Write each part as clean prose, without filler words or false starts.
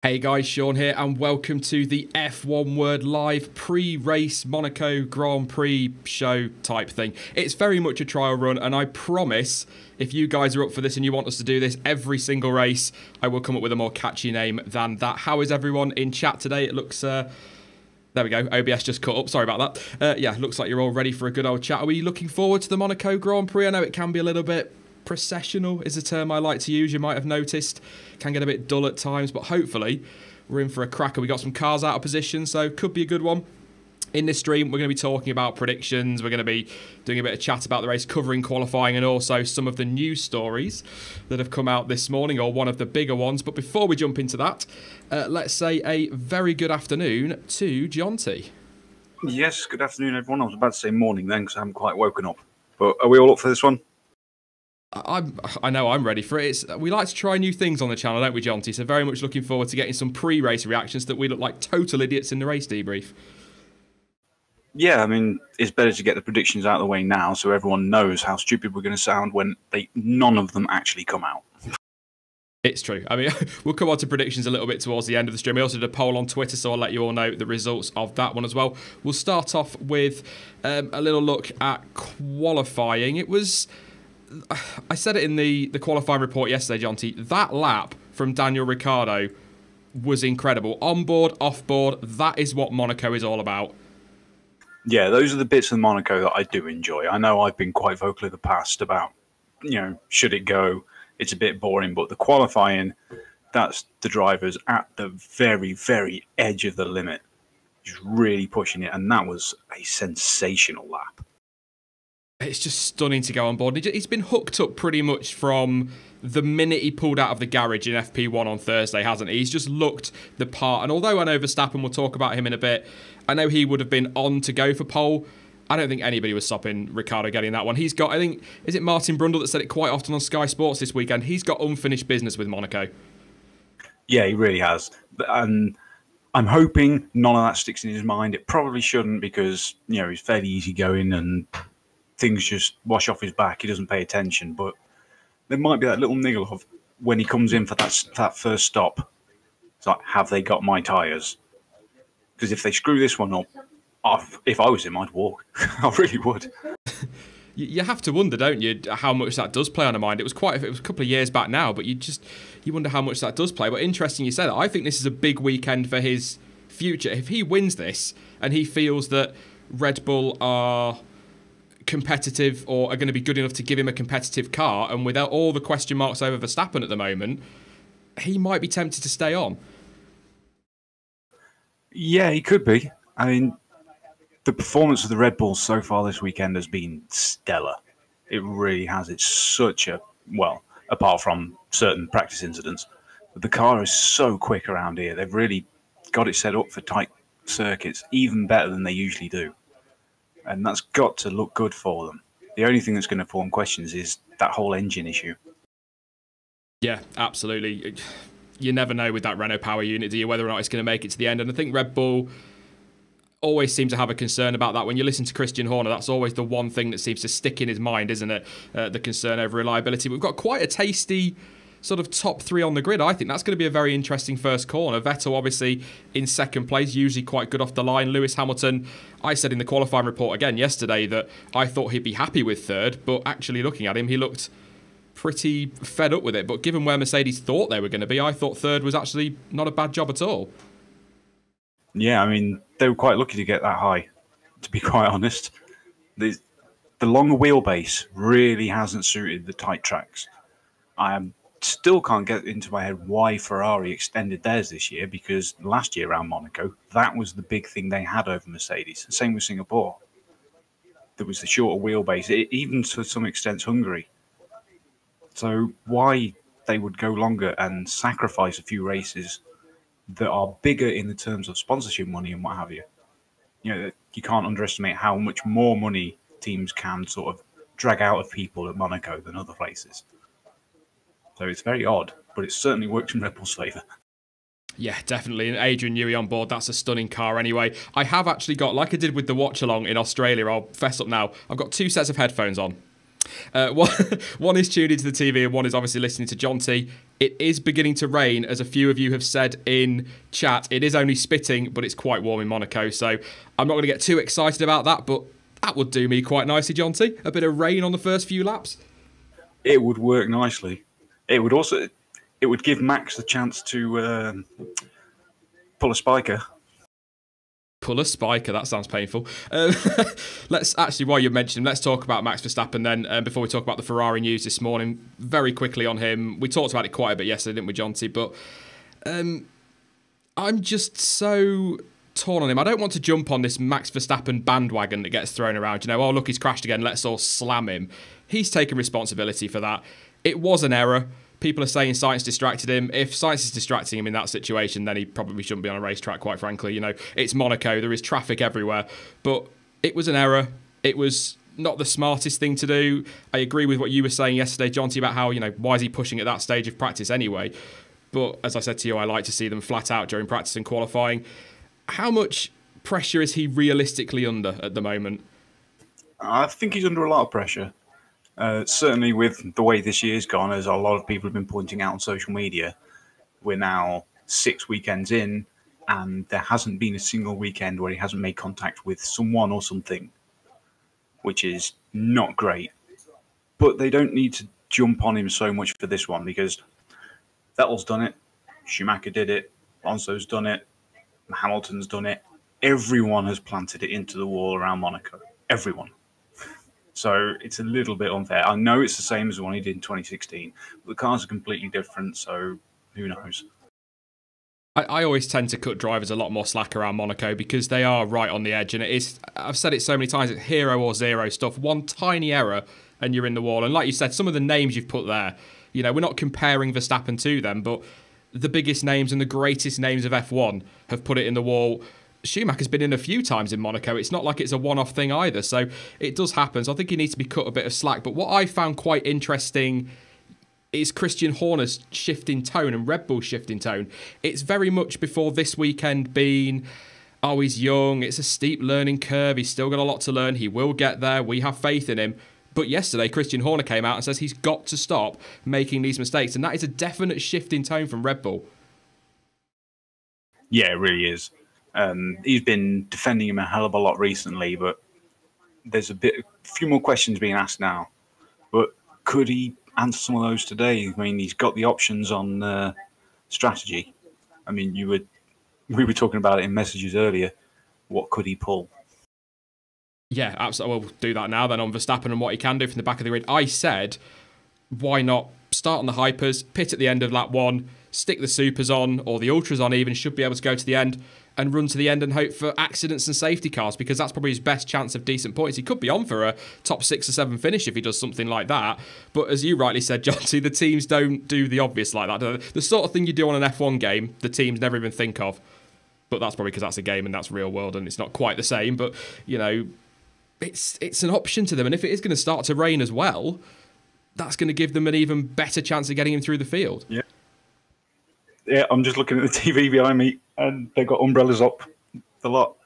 Hey guys, Sean here, and welcome to the F1 Word Live pre-race Monaco Grand Prix show type thing. It's very much a trial run, and I promise, if you guys are up for this and you want us to do this every single race, I will come up with a more catchy name than that. How is everyone in chat today? It looks... there we go, OBS just cut up, sorry about that. Yeah, looks like you're all ready for a good old chat. Are we looking forward to the Monaco Grand Prix? I know it can be a little bit... processional is a term I like to use, you might have noticed. Can get a bit dull at times, but hopefully we're in for a cracker. We got some cars out of position, so could be a good one. In this stream, we're going to be talking about predictions. We're going to be doing a bit of chat about the race, covering qualifying, and also some of the news stories that have come out this morning, or one of the bigger ones. But before we jump into that, let's say a very good afternoon to Jonty. Yes, good afternoon, everyone. I was about to say morning then, because I haven't quite woken up. But are we all up for this one? I know I'm ready for it. We like to try new things on the channel, don't we, Jonty? So very much looking forward to getting some pre-race reactions that we look like total idiots in the race debrief. Yeah, I mean, it's better to get the predictions out of the way now so everyone knows how stupid we're going to sound when none of them actually come out. It's true. I mean, we'll come on to predictions a little bit towards the end of the stream. We also did a poll on Twitter, so I'll let you all know the results of that one as well. We'll start off with a little look at qualifying. It was... I said it in the qualifying report yesterday, Jonty. That lap from Daniel Ricciardo was incredible. On board, off board, that is what Monaco is all about. Yeah, those are the bits of Monaco that I do enjoy. I know I've been quite vocal in the past about, should it go? It's a bit boring, but the qualifying, that's the drivers at the very, very edge of the limit. Just really pushing it, and that was a sensational lap. It's just stunning to go on board. He's been hooked up pretty much from the minute he pulled out of the garage in FP1 on Thursday, hasn't he? He's just looked the part. And although I know Verstappen, we'll talk about him in a bit, I know he would have been on to go for pole. I don't think anybody was stopping Ricciardo getting that one. He's got, I think, is it Martin Brundle that said it quite often on Sky Sports this weekend? He's got unfinished business with Monaco. Yeah, he really has. And I'm hoping none of that sticks in his mind. It probably shouldn't because, he's fairly easygoing and things just wash off his back. He doesn't pay attention, but there might be that little niggle of when he comes in for that first stop. It's like, have they got my tyres? Because if they screw this one up, if I was him, I'd walk. I really would. You have to wonder, don't you, how much that does play on a mind. It was a couple of years back now, but you wonder how much that does play. But interesting you say that. I think this is a big weekend for his future. If he wins this and he feels that Red Bull are competitive or are going to be good enough to give him a competitive car, and without all the question marks over Verstappen at the moment, he might be tempted to stay on. Yeah, he could be. I mean, the performance of the Red Bulls so far this weekend has been stellar. It really has. It's such a, well, apart from certain practice incidents, but the car is so quick around here. They've really got it set up for tight circuits, even better than they usually do. And that's got to look good for them. The only thing that's going to form questions is that whole engine issue. Yeah, absolutely. You never know with that Renault power unit, do you, whether or not it's going to make it to the end. And I think Red Bull always seem to have a concern about that. When you listen to Christian Horner, that's always the one thing that seems to stick in his mind, isn't it? The concern over reliability. We've got quite a tasty sort of top three on the grid. I think that's going to be a very interesting first corner. Vettel obviously in second place, usually quite good off the line. Lewis Hamilton, I said in the qualifying report again yesterday that I thought he'd be happy with third, but actually looking at him, he looked pretty fed up with it. But given where Mercedes thought they were going to be, I thought third was actually not a bad job at all. Yeah, I mean, they were quite lucky to get that high, to be quite honest. The longer wheelbase really hasn't suited the tight tracks. Still can't get into my head why Ferrari extended theirs this year, because last year around Monaco, that was the big thing they had over Mercedes. Same with Singapore. There was the shorter wheelbase, even to some extent Hungary. So why they would go longer and sacrifice a few races that are bigger in the terms of sponsorship money and what have you. You can't underestimate how much more money teams can sort of drag out of people at Monaco than other places. So it's very odd, but it certainly works in Red Bull's favour. Yeah, definitely. And Adrian Newey on board, that's a stunning car anyway. I have actually got, like I did with the watch-along in Australia, I'll fess up now, I've got two sets of headphones on. One, one is tuned into the TV and one is obviously listening to John T. It is beginning to rain, as a few of you have said in chat. It is only spitting, but it's quite warm in Monaco, so I'm not going to get too excited about that, but that would do me quite nicely, John T. A bit of rain on the first few laps. It would work nicely. It would give Max the chance to pull a spiker. Pull a spiker, that sounds painful. Let's actually, while you mentioned him, let's talk about Max Verstappen then, before we talk about the Ferrari news this morning. Very quickly on him. We talked about it quite a bit yesterday, didn't we, John T? But I'm just so torn on him. I don't want to jump on this Max Verstappen bandwagon that gets thrown around. You know, oh, look, he's crashed again, let's all slam him. He's taken responsibility for that. It was an error. People are saying science distracted him. If science is distracting him in that situation, then he probably shouldn't be on a racetrack, quite frankly. You know, it's Monaco. There is traffic everywhere. But it was an error. It was not the smartest thing to do. I agree with what you were saying yesterday, John T, about how, you know, why is he pushing at that stage of practice anyway? But as I said to you, I like to see them flat out during practice and qualifying. How much pressure is he realistically under at the moment? I think he's under a lot of pressure. Certainly with the way this year's gone, as a lot of people have been pointing out on social media, we're now 6 weekends in and there hasn't been a single weekend where he hasn't made contact with someone or something, which is not great. But they don't need to jump on him so much for this one, because Vettel's done it, Schumacher did it, Alonso's done it, Hamilton's done it. Everyone has planted it into the wall around Monaco. Everyone. So it's a little bit unfair. I know it's the same as the one he did in 2016, but the cars are completely different, so who knows? I always tend to cut drivers a lot more slack around Monaco because they are right on the edge, and it is, I've said it so many times, it's hero or zero stuff. One tiny error and you're in the wall. And like you said, some of the names you've put there, you know, we're not comparing Verstappen to them, but the biggest names and the greatest names of F1 have put it in the wall. Schumacher's been in a few times in Monaco. It's not like it's a one-off thing either. So it does happen. So I think he needs to be cut a bit of slack. But what I found quite interesting is Christian Horner's shift in tone and Red Bull's shift in tone. It's very much before this weekend been, oh, he's young, it's a steep learning curve, he's still got a lot to learn, he will get there, we have faith in him. But yesterday, Christian Horner came out and says he's got to stop making these mistakes. And that is a definite shift in tone from Red Bull. Yeah, it really is. He's been defending him a hell of a lot recently, but there's a few more questions being asked now. But could he answer some of those today? I mean, he's got the options on strategy. I mean, we were talking about it in messages earlier. What could he pull? Yeah, absolutely. We'll do that now then on Verstappen and what he can do from the back of the grid. I said, why not start on the hypers, pit at the end of lap one, stick the supers on, or the ultras on even, should be able to go to the end and run to the end and hope for accidents and safety cars, because that's probably his best chance of decent points. He could be on for a top 6 or 7 finish if he does something like that. But as you rightly said, John, the teams don't do the obvious like that. The sort of thing you do on an F1 game, the teams never even think of. But that's probably because that's a game and that's real world and it's not quite the same. But, you know, it's an option to them. And if it is going to start to rain as well, that's going to give them an even better chance of getting him through the field. Yeah. Yeah, I'm just looking at the TV behind me, and they've got umbrellas up a lot.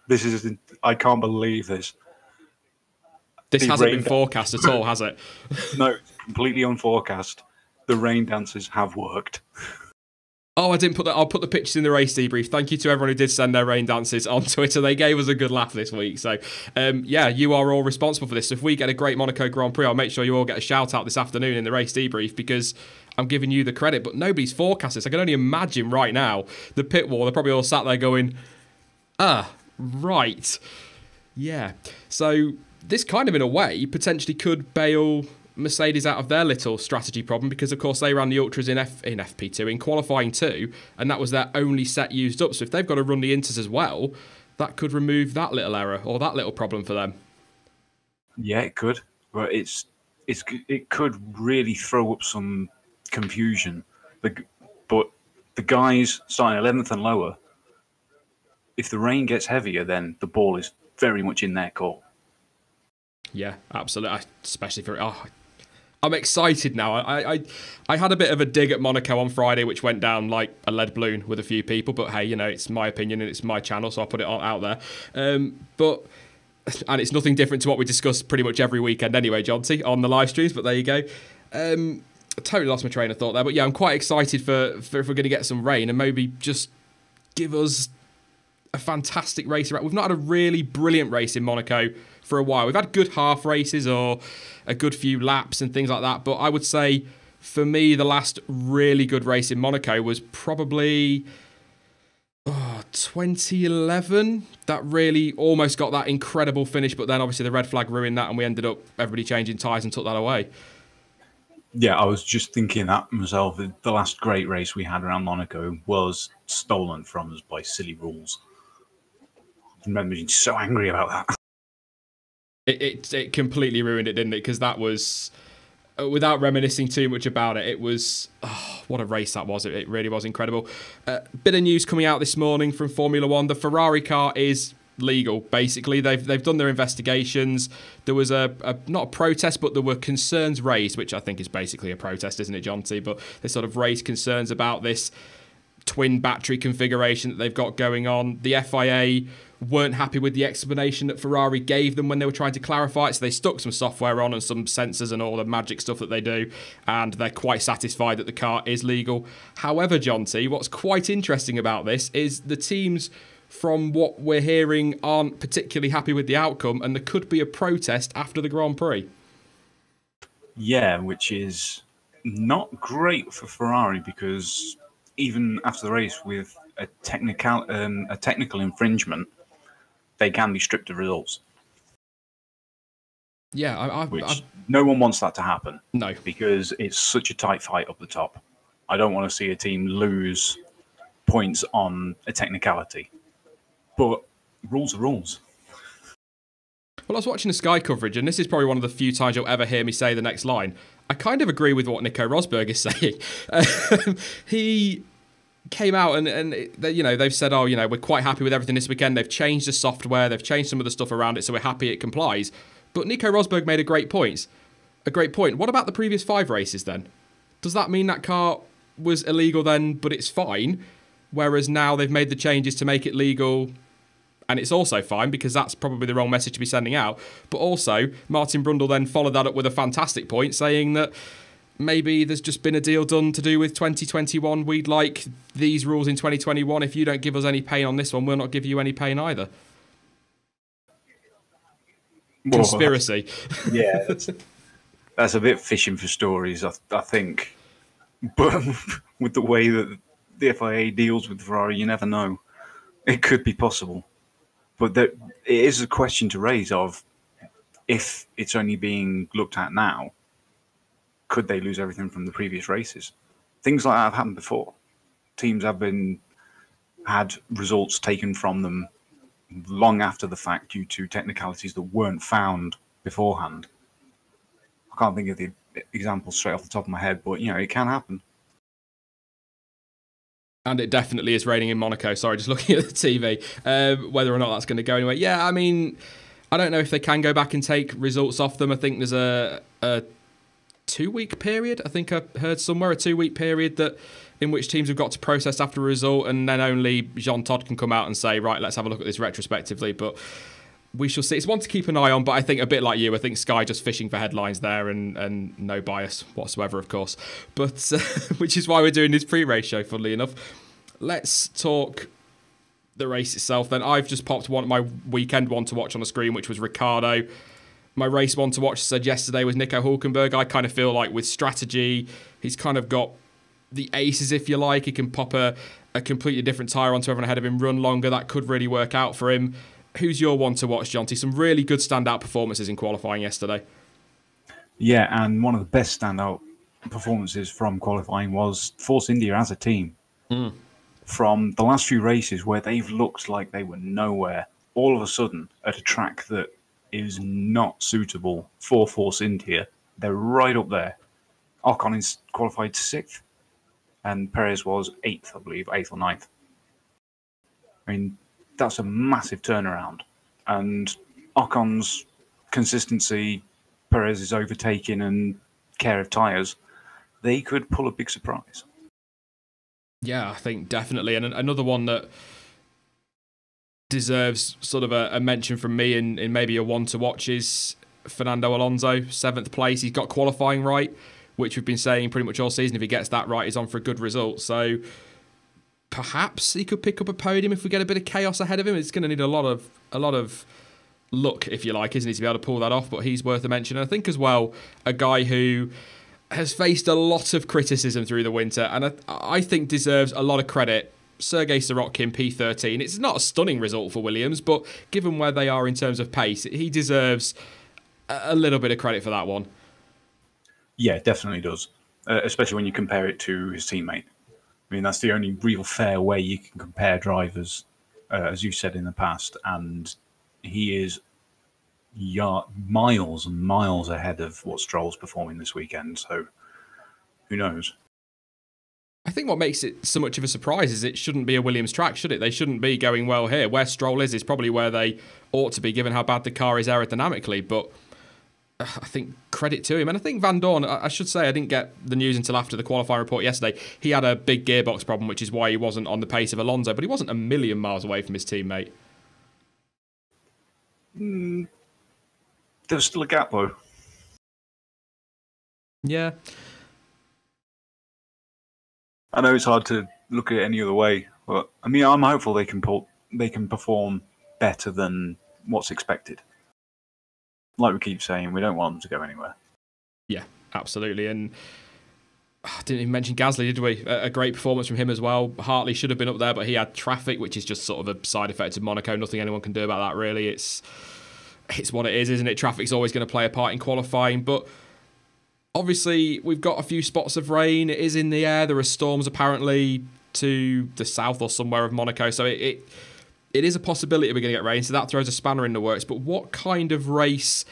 I can't believe this. This hasn't been forecast at all, has it? No, completely unforecast. The rain dances have worked. Oh, I didn't put that. I'll put the pictures in the race debrief. Thank you to everyone who did send their rain dances on Twitter. They gave us a good laugh this week. So, yeah, you are all responsible for this. So if we get a great Monaco Grand Prix, I'll make sure you all get a shout out this afternoon in the race debrief, because I'm giving you the credit, but nobody's forecast this. I can only imagine right now the pit wall. They're probably all sat there going, right. Yeah. So this kind of, in a way, potentially could bail Mercedes out of their little strategy problem, because of course they ran the ultras in FP2 in qualifying 2, and that was their only set used up. So if they've got to run the inters as well, that could remove that little error or that little problem for them. Yeah, it could. But it could really throw up some confusion. But the guys starting 11th and lower, if the rain gets heavier, then the ball is very much in their court. Yeah, absolutely. Especially for I'm excited now. I had a bit of a dig at Monaco on Friday, which went down like a lead balloon with a few people. But hey, you know, it's my opinion and it's my channel, so I'll put it out there. But and it's nothing different to what we discuss pretty much every weekend anyway, Jonty, on the live streams, but there you go. I totally lost my train of thought there, but yeah, I'm quite excited for if we're going to get some rain and maybe just give us a fantastic race. We've not had a really brilliant race in Monaco for a while. We've had good half races or a good few laps and things like that, but I would say for me the last really good race in Monaco was probably 2011. That really almost got that incredible finish, but then obviously the red flag ruined that and we ended up everybody changing tyres and took that away. Yeah, I was just thinking that myself. The last great race we had around Monaco was stolen from us by silly rules. I remember being so angry about that. It completely ruined it, didn't it? Because that was, without reminiscing too much about it, it was, what a race that was. It really was incredible. Bit of news coming out this morning from Formula One. The Ferrari car is legal, basically. They've done their investigations. There was not a protest, but there were concerns raised, which I think is basically a protest, isn't it, John T? But they sort of raised concerns about this twin battery configuration that they've got going on. The FIA weren't happy with the explanation that Ferrari gave them when they were trying to clarify it, so they stuck some software on and some sensors and all the magic stuff that they do, and they're quite satisfied that the car is legal. However, John T, what's quite interesting about this is the teams, from what we're hearing, aren't particularly happy with the outcome, and there could be a protest after the Grand Prix. Yeah, which is not great for Ferrari, because even after the race with a technical infringement, they can be stripped of results. Yeah, no one wants that to happen. No, because it's such a tight fight up the top. I don't want to see a team lose points on a technicality. But rules are rules. Well, I was watching the Sky coverage, and this is probably one of the few times you'll ever hear me say the next line. I kind of agree with what Nico Rosberg is saying. He came out and they've said, we're quite happy with everything this weekend. They've changed the software, they've changed some of the stuff around it, so we're happy it complies. But Nico Rosberg made a great point. What about the previous 5 races then? Does that mean that car was illegal then, but it's fine? Whereas now they've made the changes to make it legal, and it's also fine, because that's probably the wrong message to be sending out. But also, Martin Brundle then followed that up with a fantastic point, saying that maybe there's just been a deal done to do with 2021. We'd like these rules in 2021. If you don't give us any pain on this one, we'll not give you any pain either. Whoa. Conspiracy. Yeah, that's a bit fishing for stories, I think. But with the way that the FIA deals with Ferrari, you never know. It could be possible. But it is a question to raise of, if it's only being looked at now, could they lose everything from the previous races? Things like that have happened before. Teams have had results taken from them long after the fact due to technicalities that weren't found beforehand. I can't think of the example straight off the top of my head, but it can happen. And it definitely is raining in Monaco. Sorry, just looking at the TV. Whether or not that's going to go anywhere. Yeah, I mean, I don't know if they can go back and take results off them. I think there's a 2-week period. I think I heard somewhere a 2-week period in which teams have got to process after a result, and then only Jean Todt can come out and say, right, let's have a look at this retrospectively. But we shall see. It's one to keep an eye on, but I think a bit like you, I think Sky just fishing for headlines there, and no bias whatsoever, of course. But which is why we're doing this pre-race show, funnily enough. Let's talk the race itself then. I've just popped my weekend one to watch on the screen, which was Ricciardo. My race one to watch, said yesterday, was Nico Hülkenberg. I kind of feel like with strategy, he's kind of got the aces, if you like. He can pop a completely different tyre onto everyone ahead of him, run longer. That could really work out for him. Who's your one to watch, Jonty? Some really good standout performances in qualifying yesterday. Yeah, and one of the best standout performances from qualifying was Force India as a team. From the last few races where they've looked like they were nowhere, all of a sudden, at a track that is not suitable for Force India, they're right up there. Ocon is qualified 6th, and Perez was 8th, I believe, 8th or 9th. I mean, that's a massive turnaround. And Ocon's consistency, Perez's overtaking and care of tyres, they could pull a big surprise. Yeah, I think definitely. And another one that deserves sort of a mention from me in maybe a one to watch is Fernando Alonso, 7th place. He's got qualifying right, which we've been saying pretty much all season. If he gets that right, he's on for a good result. So perhaps he could pick up a podium if we get a bit of chaos ahead of him. It's going to need a lot of luck, if you like, isn't he, to be able to pull that off? But he's worth a mention. And I think as well, a guy who has faced a lot of criticism through the winter, and I think deserves a lot of credit. Sergei Sirotkin, P13. It's not a stunning result for Williams, but given where they are in terms of pace, he deserves a little bit of credit for that one. Yeah, definitely does. Especially when you compare it to his teammate. I mean, that's the only real fair way you can compare drivers, as you said in the past. And he is miles and miles ahead of what Stroll's performing this weekend. So who knows? I think what makes it so much of a surprise is it shouldn't be a Williams track, should it? They shouldn't be going well here. Where Stroll is probably where they ought to be, given how bad the car is aerodynamically. But I think credit to him. And I think Van Dorn, I should say, I didn't get the news until after the qualifying report yesterday. He had a big gearbox problem, which is why he wasn't on the pace of Alonso, but he wasn't a million miles away from his teammate. There's still a gap, though. Yeah. I know it's hard to look at it any other way, but I mean, I'm hopeful they can perform better than what's expected. Like we keep saying, we don't want them to go anywhere. Yeah, absolutely. And I didn't even mention Gasly, did we? A great performance from him as well. Hartley should have been up there, but he had traffic, which is just sort of a side effect of Monaco. Nothing anyone can do about that, really. It's what it is, isn't it? Traffic's always going to play a part in qualifying, but obviously we've got a few spots of rain. It is in the air. There are storms apparently to the south or somewhere of Monaco, so it is a possibility we're going to get rain, so that throws a spanner in the works. But what kind of race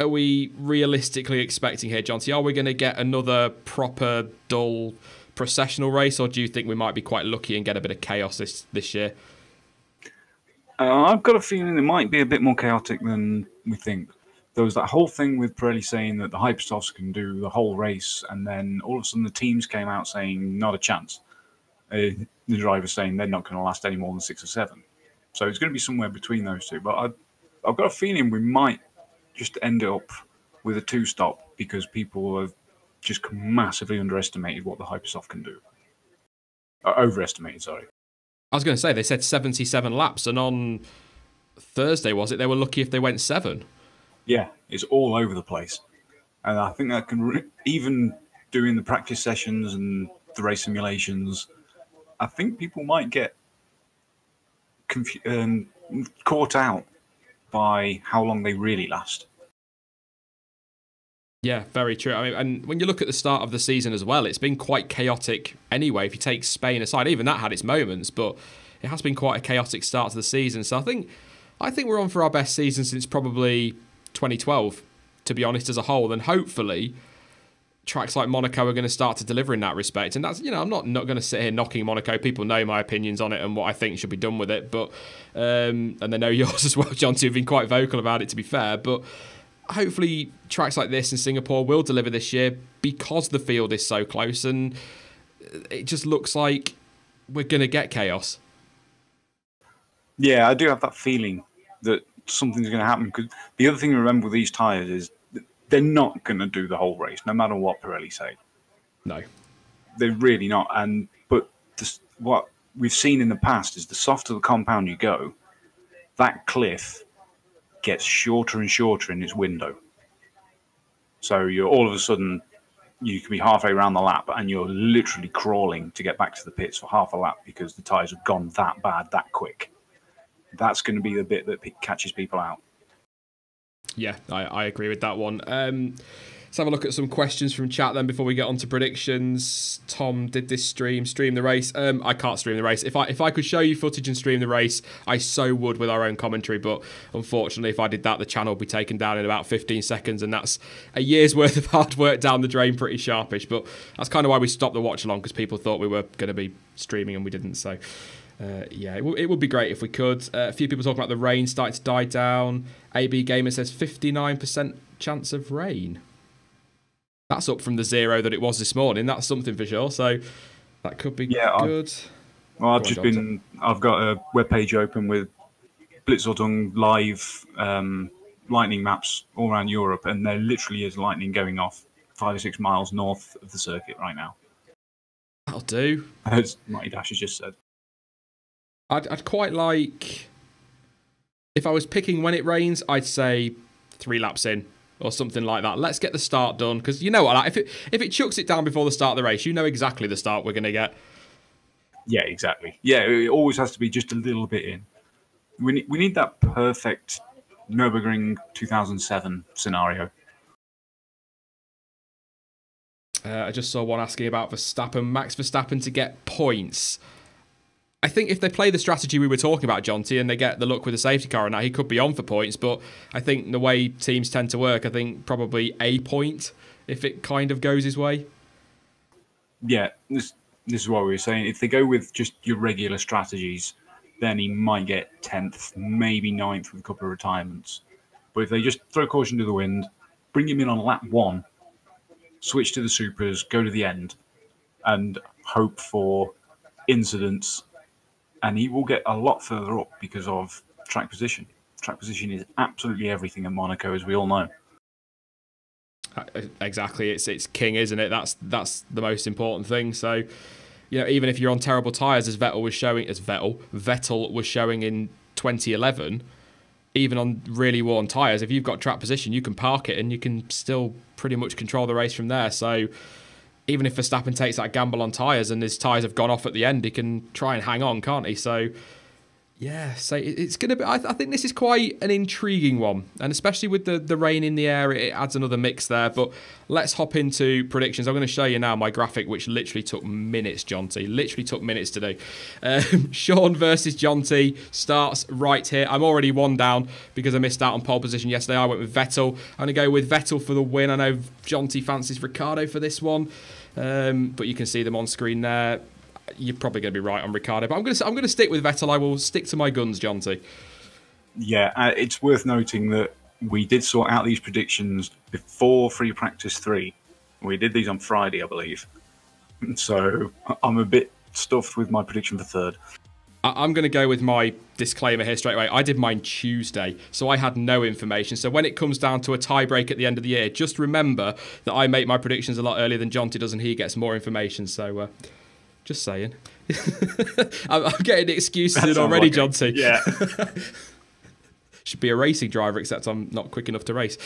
are we realistically expecting here, Jonty? Are we going to get another proper, dull, processional race, or do you think we might be quite lucky and get a bit of chaos this year? I've got a feeling it might be a bit more chaotic than we think. There was that whole thing with Pirelli saying that the Hypersofts can do the whole race, and then all of a sudden the teams came out saying not a chance. The drivers saying they're not going to last any more than 6 or 7. So it's going to be somewhere between those two. But I've got a feeling we might just end up with a 2-stop because people have just massively underestimated what the Hypersoft can do. Overestimated, sorry. I was going to say, they said 77 laps, and on Thursday, was it, they were lucky if they went 7. Yeah, it's all over the place. And I think that can, even doing the practice sessions and the race simulations, I think people might get caught out by how long they really last. Yeah, very true. I mean, and when you look at the start of the season as well, it's been quite chaotic anyway. If you take Spain aside, even that had its moments, but it has been quite a chaotic start to the season. So I think we're on for our best season since probably 2012, to be honest, as a whole. And hopefully tracks like Monaco are going to start to deliver in that respect. And that's, I'm not going to sit here knocking Monaco. People know my opinions on it and what I think should be done with it. But and they know yours as well, John, too. You've been quite vocal about it, to be fair. But hopefully tracks like this in Singapore will deliver this year because the field is so close, and it just looks like we're going to get chaos. Yeah, I do have that feeling that something's going to happen, because the other thing to remember with these tyres is they're not going to do the whole race, no matter what Pirelli say. No. They're really not. But what we've seen in the past is the softer the compound you go, that cliff gets shorter and shorter in its window. So you're all of a sudden, you can be halfway around the lap and you're literally crawling to get back to the pits for half a lap because the tyres have gone that bad that quick. That's going to be the bit that catches people out. Yeah, I agree with that one. Let's have a look at some questions from chat then before we get on to predictions. Tom, did this stream the race? I can't stream the race. If I could show you footage and stream the race, I so would with our own commentary. But unfortunately, if I did that, the channel would be taken down in about 15 seconds. And that's a year's worth of hard work down the drain, pretty sharpish. But that's kind of why we stopped the watch along, because people thought we were going to be streaming and we didn't. So yeah, it would be great if we could. A few people talking about the rain starting to die down. AB Gamer says 59% chance of rain. That's up from the 0 that it was this morning. That's something for sure. So that could be good. I've got a webpage open with Blitzertung live lightning maps all around Europe, and there literally is lightning going off 5 or 6 miles north of the circuit right now. That'll do. As Mighty Dash has just said. I'd quite like, if I was picking when it rains, I'd say 3 laps in or something like that. Let's get the start done, because you know what, if it chucks it down before the start of the race, you know exactly the start we're going to get. Yeah, exactly. Yeah, it always has to be just a little bit in. We need that perfect Nürburgring 2007 scenario. I just saw one asking about Verstappen, Max Verstappen to get points. I think if they play the strategy we were talking about, Jonty, and they get the luck with the safety car, now he could be on for points, but I think the way teams tend to work, I think probably a point if it kind of goes his way. Yeah, this is what we were saying. If they go with just your regular strategies, then he might get 10th, maybe 9th with a couple of retirements. But if they just throw caution to the wind, bring him in on lap 1, switch to the supers, go to the end, and hope for incidents, and he will get a lot further up because of track position. Track position is absolutely everything in Monaco, as we all know. Exactly, it's king, isn't it? That's the most important thing. So, you know, even if you're on terrible tyres, as Vettel was showing in 2011, even on really worn tyres, if you've got track position, you can park it and you can still pretty much control the race from there. So even if Verstappen takes that gamble on tyres and his tyres have gone off at the end, he can try and hang on, can't he? So yeah, so it's going to be, I think this is quite an intriguing one, and especially with the rain in the air, it adds another mix there. But let's hop into predictions. I'm going to show you now my graphic, which literally took minutes, Jonty. Literally took minutes to do. Sean versus Jonty starts right here. I'm already 1 down because I missed out on pole position yesterday. I went with Vettel. I'm going to go with Vettel for the win. I know Jonty fancies Ricciardo for this one, but you can see them on screen there. You're probably going to be right on Ricciardo, but I'm going to stick with Vettel. I will stick to my guns, Jonty. Yeah, it's worth noting that we did sort out these predictions before free practice 3. We did these on Friday, I believe. So I'm a bit stuffed with my prediction for third. I'm going to go with my disclaimer here straight away. I did mine Tuesday, so I had no information. So when it comes down to a tie-break at the end of the year, just remember that I make my predictions a lot earlier than Jonty does, and he gets more information. So just saying. I'm getting excuses in already, like Jonty. Yeah. Should be a racing driver, except I'm not quick enough to race.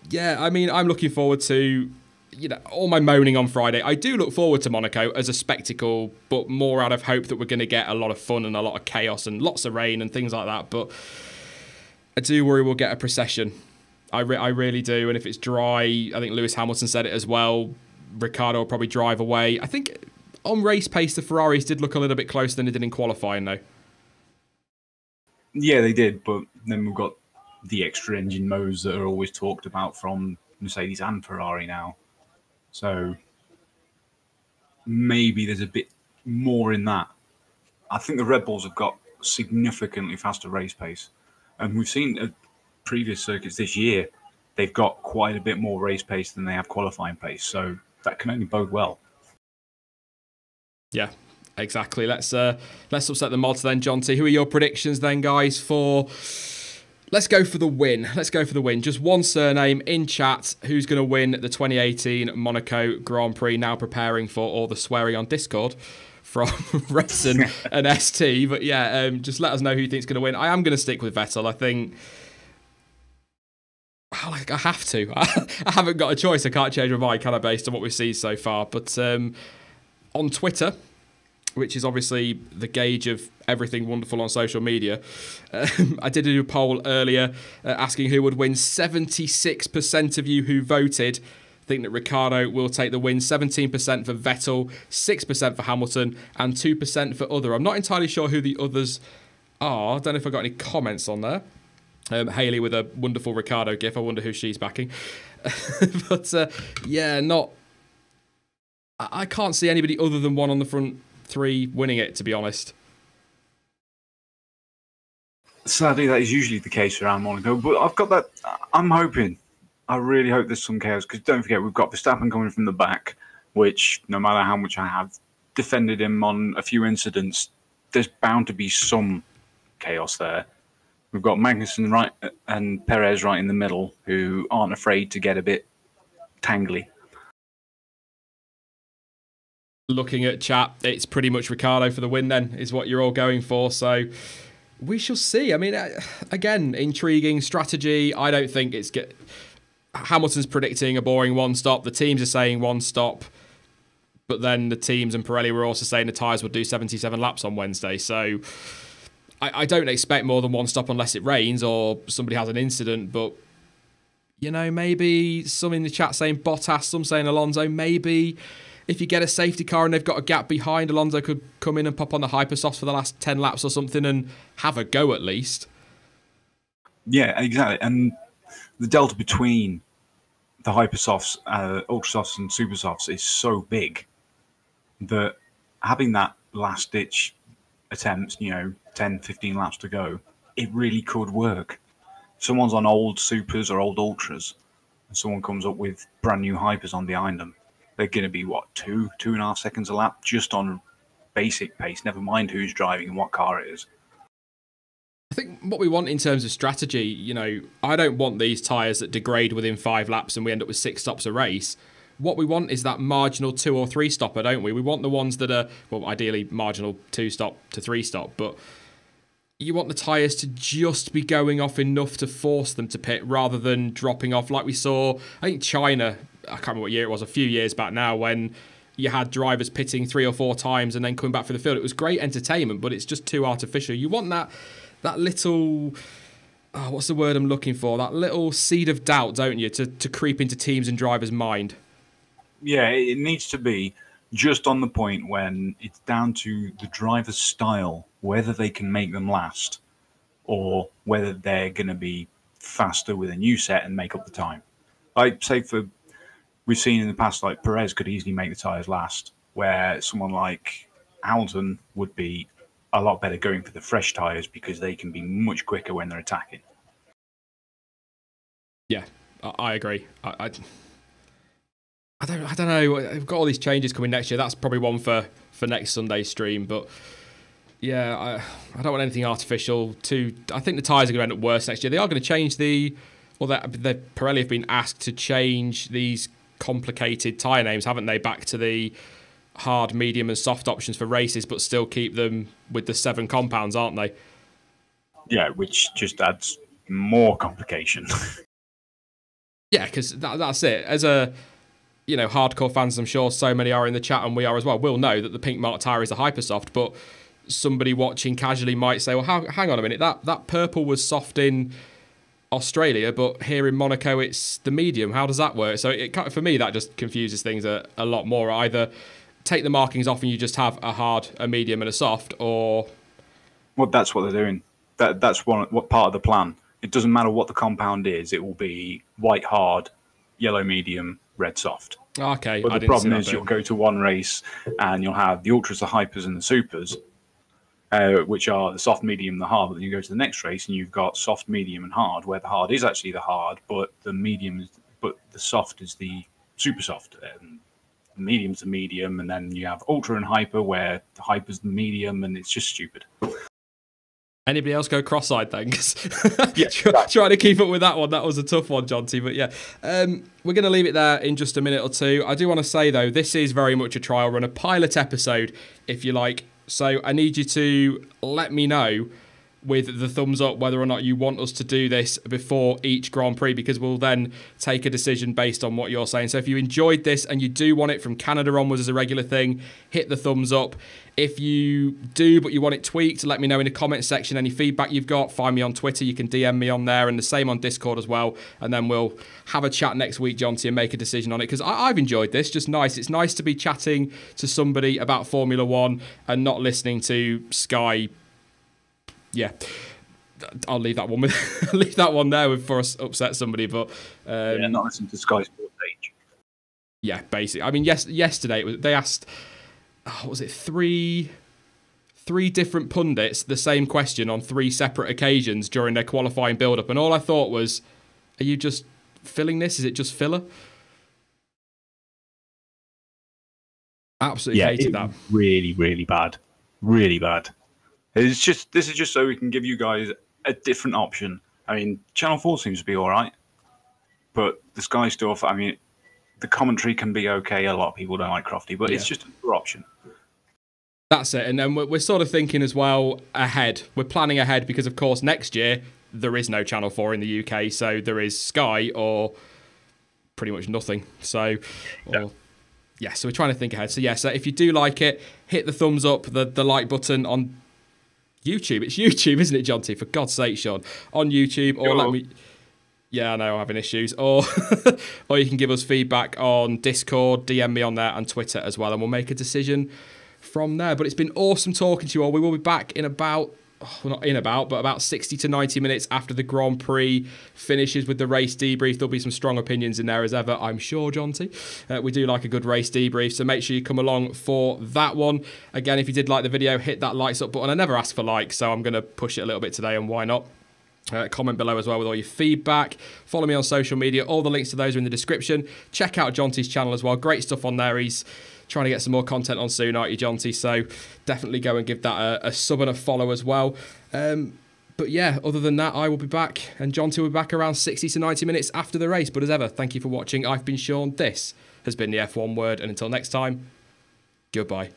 Yeah, I mean, I'm looking forward to, you know, all my moaning on Friday. I do look forward to Monaco as a spectacle, but more out of hope that we're going to get a lot of fun and a lot of chaos and lots of rain and things like that. But I do worry we'll get a procession. I really do. And if it's dry, I think Lewis Hamilton said it as well, Ricciardo will probably drive away. I think on race pace, the Ferraris did look a little bit closer than they did in qualifying, though. Yeah, they did, but then we've got the extra engine modes that are always talked about from Mercedes and Ferrari now. So maybe there's a bit more in that. I think the Red Bulls have got significantly faster race pace. And we've seen at previous circuits this year, they've got quite a bit more race pace than they have qualifying pace. So that can only bode well. Yeah, exactly. Let's upset the mods then, Jonty. Who are your predictions then, guys, for... Let's go for the win. Let's go for the win. Just one surname in chat. Who's going to win the 2018 Monaco Grand Prix? Now preparing for all the swearing on Discord from Redson and ST. But yeah, just let us know who you think is going to win. I am going to stick with Vettel. I think... I have to. I haven't got a choice. I can't change my mind, can I, based on what we've seen so far. But on Twitter, which is obviously the gauge of everything wonderful on social media, I did do a poll earlier asking who would win. 76% of you who voted think that Ricciardo will take the win. 17% for Vettel, 6% for Hamilton, and 2% for other. I'm not entirely sure who the others are. I don't know if I got any comments on there. Hayley with a wonderful Ricciardo gif. I wonder who she's backing. But yeah, not... I can't see anybody other than one on the front three winning it, to be honest. Sadly, that is usually the case around Monaco, but I've got that. I'm hoping. I really hope there's some chaos, because don't forget, we've got Verstappen coming from the back, which, no matter how much I have defended him on a few incidents, there's bound to be some chaos there. We've got Magnussen right and Perez right in the middle, who aren't afraid to get a bit tangly. Looking at chat, it's pretty much Ricciardo for the win then, is what you're all going for. So we shall see. I mean, again, intriguing strategy. I don't think it's Hamilton's predicting a boring one stop. The teams are saying one stop. But then the teams and Pirelli were also saying the tyres would do 77 laps on Wednesday. So I don't expect more than one stop unless it rains or somebody has an incident. But, you know, maybe some in the chat saying Bottas, some saying Alonso. Maybe if you get a safety car and they've got a gap behind, Alonso could come in and pop on the hypersofts for the last 10 laps or something and have a go at least. Yeah, exactly. And the delta between the hypersofts, ultrasofts and supersofts is so big that having that last ditch attempt, 10, 15 laps to go, it really could work. If someone's on old supers or old ultras and someone comes up with brand new hypers on behind them, they're going to be, 2.5 seconds a lap just on basic pace, never mind who's driving and what car it is. I think what we want in terms of strategy, I don't want these tyres that degrade within 5 laps and we end up with 6 stops a race. What we want is that marginal 2 or 3 stopper, don't we? We want the ones that are, well, ideally marginal 2 stop to 3 stop, but you want the tyres to just be going off enough to force them to pit rather than dropping off like we saw, I think China, I can't remember what year it was, a few years back now, when you had drivers pitting 3 or 4 times and then coming back for the field. It was great entertainment, but it's just too artificial. You want that little, what's the word I'm looking for? That little seed of doubt, don't you, to creep into teams and drivers' mind. Yeah, it needs to be just on the point when it's down to the driver's style, whether they can make them last or whether they're going to be faster with a new set and make up the time. Like, say, we've seen in the past, like Perez could easily make the tyres last, where someone like Hamilton would be a lot better going for the fresh tyres because they can be much quicker when they're attacking. Yeah, I agree. I don't know. We've got all these changes coming next year. That's probably one for next Sunday's stream. But yeah, I don't want anything artificial. I think the tyres are going to end up worse next year. They are going to change the Pirelli have been asked to change these complicated tyre names, haven't they, back to the hard, medium and soft options for races, but still keep them with the 7 compounds, aren't they? Yeah, which just adds more complication. Yeah, because that's it. As a hardcore fans, I'm sure so many are in the chat, and we are as well, will know that the pink mark tyre is a hypersoft, but somebody watching casually might say, well, hang on a minute, that purple was soft in Australia, but here in Monaco it's the medium. How does that work? So for me, that just confuses things a lot more. Either take the markings off and you just have a hard, a medium and a soft, or... Well, that's what they're doing. That's what part of the plan. It doesn't matter what the compound is, it will be white hard, yellow medium, red soft. Okay. But the problem is you'll go to one race and you'll have the ultras, the hypers and the supers, which are the soft, medium, the hard. But then you go to the next race and you've got soft, medium and hard, where the hard is actually the hard, but the soft is the super soft. The medium's the medium, and then you have ultra and hyper, where the hyper's the medium, and it's just stupid. Anybody else go cross-eyed then? Yeah, trying to keep up with that one. That was a tough one, Jonty. But yeah, we're going to leave it there in just a minute or two. I do want to say, though, this is very much a trial run, a pilot episode, if you like. So I need you to let me know with the thumbs up whether or not you want us to do this before each Grand Prix, because we'll then take a decision based on what you're saying. So if you enjoyed this and you do want it from Canada onwards as a regular thing, hit the thumbs up. If you do, but you want it tweaked, let me know in the comment section any feedback you've got. Find me on Twitter. You can DM me on there, and the same on Discord as well. And then we'll have a chat next week, Jonty, and make a decision on it, because I've enjoyed this. Just nice. It's nice to be chatting to somebody about Formula One and not listening to Sky. Yeah, I'll leave that one with leave that one there for us upset somebody. But not listening to Sky Sports Age. Yeah, basically. I mean, yesterday they asked, what was it, three different pundits the same question on 3 separate occasions during their qualifying build-up, and all I thought was, are you just filling this? Is it just filler? Absolutely hated that. Really, really bad. Really bad. This is just so we can give you guys a different option. I mean, Channel 4 seems to be all right, but the Sky stuff, I mean, the commentary can be okay. A lot of people don't like Crofty, but it's just another option. That's it. And then we're sort of thinking as well ahead. We're planning ahead because, of course, next year there is no Channel 4 in the UK, so there is Sky or pretty much nothing. So, so we're trying to think ahead. So, so if you do like it, hit the thumbs up, the like button on YouTube. It's YouTube, isn't it, Jonty? For God's sake, Sean. On YouTube, or let me... Yeah, I know, I'm having issues. Or or you can give us feedback on Discord, DM me on there, and Twitter as well, and we'll make a decision from there. But it's been awesome talking to you all. We will be back in about... but about 60 to 90 minutes after the Grand Prix finishes with the race debrief. There'll be some strong opinions in there as ever, I'm sure, Jonty. We do like a good race debrief, so make sure you come along for that one. Again, if you did like the video, hit that likes up button. I never ask for likes, so I'm going to push it a little bit today, and why not? Comment below as well with all your feedback. Follow me on social media. All the links to those are in the description. Check out Jonty's channel as well. Great stuff on there. He's trying to get some more content on soon, aren't you, Jonty? So definitely go and give that a sub and a follow as well. But yeah, other than that, I will be back, and Jonty will be back around 60 to 90 minutes after the race. But as ever, thank you for watching. I've been Sean. This has been the F1 Word, and until next time, goodbye.